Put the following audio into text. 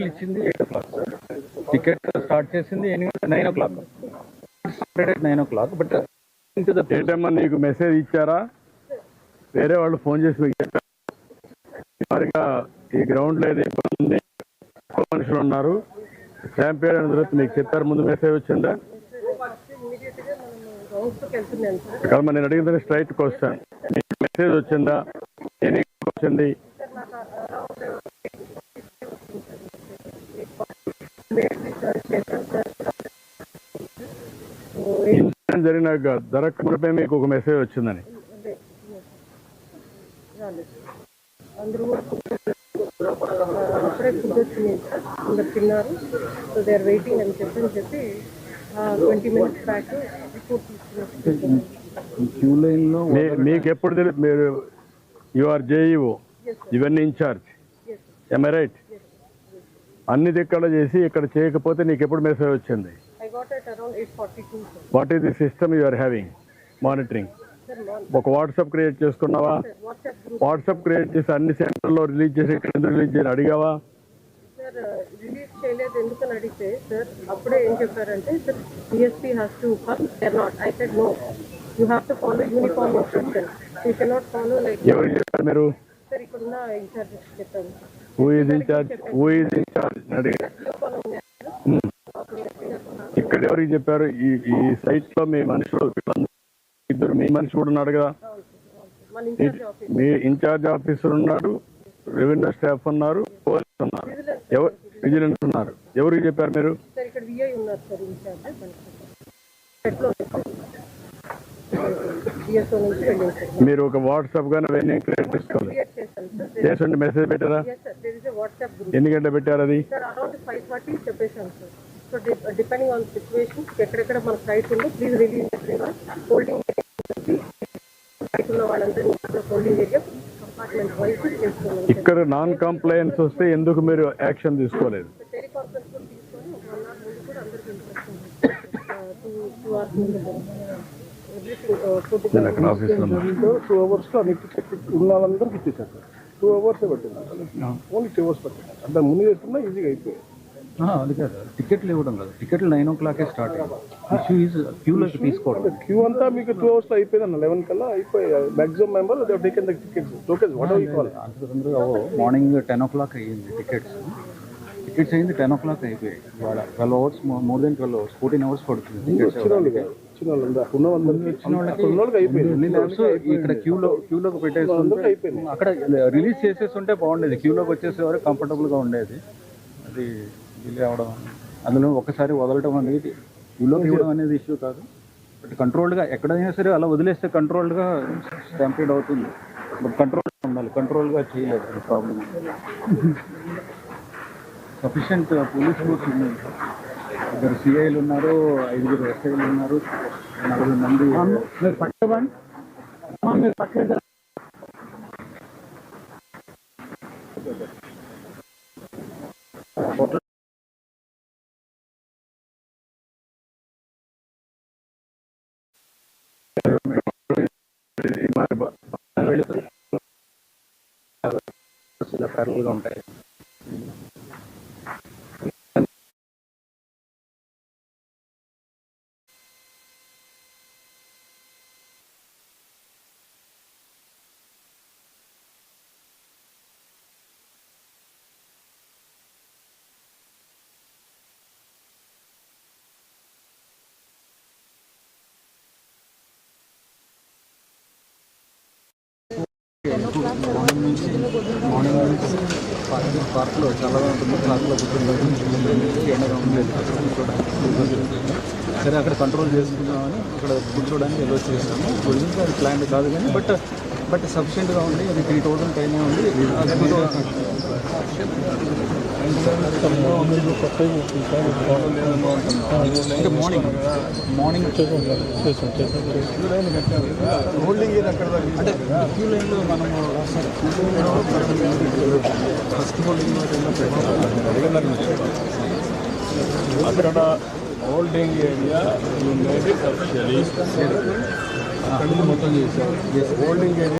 టికెట్లు ఇచ్చింది 8 o'clock sir. Ticket start చేసింది 9 o'clock. 9 o'clock. బట్ ఏంటమ్మా నీకు మెసేజ్ ఇచ్చారా? వేరే వాళ్ళు ఫోన్ చేసి మీకు చెప్పారు మరిగా ఈ గ్రౌండ్లో ఏదో ఇబ్బంది మనుషులు ఉన్నారు స్టాంపేడ్ అయిన తర్వాత మీకు చెప్పారు ముందు మెసేజ్ వచ్చిందా? కాదమ్మా నేను అడిగిన స్ట్రైట్ క్వశ్చన్, మీకు మెసేజ్ వచ్చిందా? వచ్చింది ఇన్సిడెంట్ జరిగినాక జరగకపోతే మీకు ఒక మెసేజ్ వచ్చిందని అప్పుడే ఫుడ్ వచ్చింది అందరు తిన్నారు. సో దే ఆర్ వెయిటింగ్ అని చెప్పి 20 minutes బ్యాక్ రిపోర్ట్ క్యూ లైన్లో మీకు ఎప్పుడు తెలుసు? మీరు యూఆర్ జేఈఓ, ఇవన్నీ ఇన్ఛార్జ్, ఎమ్ ఐ రైట్? అన్ని దిక్కడ చేసి ఇక్కడ చేయకపోతే నీకు ఎప్పుడు మెసేజ్ వచ్చింది? What is the system you are having monitoring? ఒక వాట్సాప్ క్రియేట్ చేసుకున్నావా? వాట్సాప్ క్రియేట్ చేసి అన్ని సెంటర్లో రిలీజ్ చేసి ఇక్కడ ఎందుకు రిలీజ్ చేసి అడిగావా? సార్ రిలీజ్ చేయలేదు ఎందుకని అడిగితే సార్ అప్పుడే ఏం చెప్పారంటే sir DSP has to come. They not. I said no, you have to follow uniform instruction. You cannot follow like. ఎవరు చెప్పారు మీరు? సార్ ఇక్కడున్న ఇన్ఛార్జ్ చెప్పాను. Who is incharge? Who is incharge అడిగా. ఇక్కడ ఎవరికి చెప్పారు? ఈ సైట్ లో మీ మనుషులు ఇద్దరు, మీ మనిషి కూడా ఉన్నాడు కదా, మీ ఇన్ఛార్జ్ ఆఫీసర్ ఉన్నాడు, రెవెన్యూ స్టాఫ్ ఉన్నారు, పోలీసు ఉన్నారు, విజిలెన్స్ ఉన్నారు. ఎవరికి చెప్పారు మీరు? మీరు ఒక వాట్సాప్ గానీ అవన్నీ క్రియేట్ చేసుకోవాలి చేసండి. మెసేజ్ పెట్టారా? ఎన్ని గంటలు పెట్టారు అది? సో డిపెండింగ్ ఆన్ సిచ్యువేషన్ ఎక్కడెక్కడ మన సైట్ ఉందో please release holding holding area compartment wise చేసుకోవాలి. ఇక్కడ నాన్ కంప్లైన్స్ వస్తే ఎందుకు మీరు యాక్షన్ తీసుకోలేదు? టెలికాన్ఫరెన్స్ కూడా తీసుకొని 1 hour ముందు కూడా అందరికీ ఇన్స్ట్రక్షన్ 2 hours ముందు టూ అవర్స్లో అన్ని టికెట్ ఉన్న వాళ్ళందరికీ ఇచ్చేసారు సార్. 2 hours పట్టింది, ఓన్లీ 2 hours పట్టింది. అంటే ముందు చేసుకున్నా ఈజీగా అయిపోయింది. అది కాదు, టికెట్లు ఇవ్వడం కాదు, టికెట్లు 9 o'clock స్టార్ట్ అయ్యింది. ఇష్యూ ఈజ్ క్యూలోకి తీసుకోవడం. క్యూ అంతా మీకు 2 hours అయిపోయింది అన్న. 11 కల్లా అయిపోయి maximum member taken the tickets tokens what ever you call. Morning 10 o'clock అయ్యింది టికెట్స్ అయింది. 10 o'clock అయిపోయాయి. ఇవాళ 12 hours, more than 12 hours, 14 hours పడుతుంది. ఇక్కడ క్యూలోకి పెట్టేసి అక్కడ రిలీజ్ చేసేసి ఉంటే బాగుండేది. క్యూలోకి వచ్చేసేవారు కంఫర్టబుల్గా ఉండేది. అది డిలే అవడం, అందులో ఒకసారి వదలటం అనేది క్యూలోకి ఇవ్వడం అనేది ఇష్యూ కాదు. బట్ కంట్రోల్డ్గా ఎక్కడైనా సరే అలా వదిలేస్తే కంట్రోల్డ్గా స్టాంపీడ్ అవుతుంది. బట్ కంట్రోల్గా ఉండాలి, కంట్రోల్గా చేయలేదు. ప్రాబ్లం సఫిషియంట్ పోలీస్ ఫోర్స్ ఉంది. 2 సిఐలు ఉన్నారు, 5 ఎస్ఐలు ఉన్నారు, 40 మంది. ప్యారల్గా ఉంటాయి. మార్నింగ్ పార్క్లో చాలా ఉంటుంది. పార్క్లో కూర్చోడానికి ఎండగా ఉండలేదు, సరే అక్కడ కంట్రోల్ చేసుకుందామని అక్కడ కూర్చోడానికి ఎలో చేస్తాము. గురించి అది ప్లాన్ కాదు కానీ బట్ సఫిషియెంట్గా ఉంది. అది 3,000 పైనే ఉంది. అంటే మార్నింగ్ హోల్డింగ్ అంటే క్యూ లైన్లో మనము ఫస్ట్ హోల్డింగ్ అక్కడ హోల్డింగ్ ఏరియా మొత్తం చేశారు. Holding area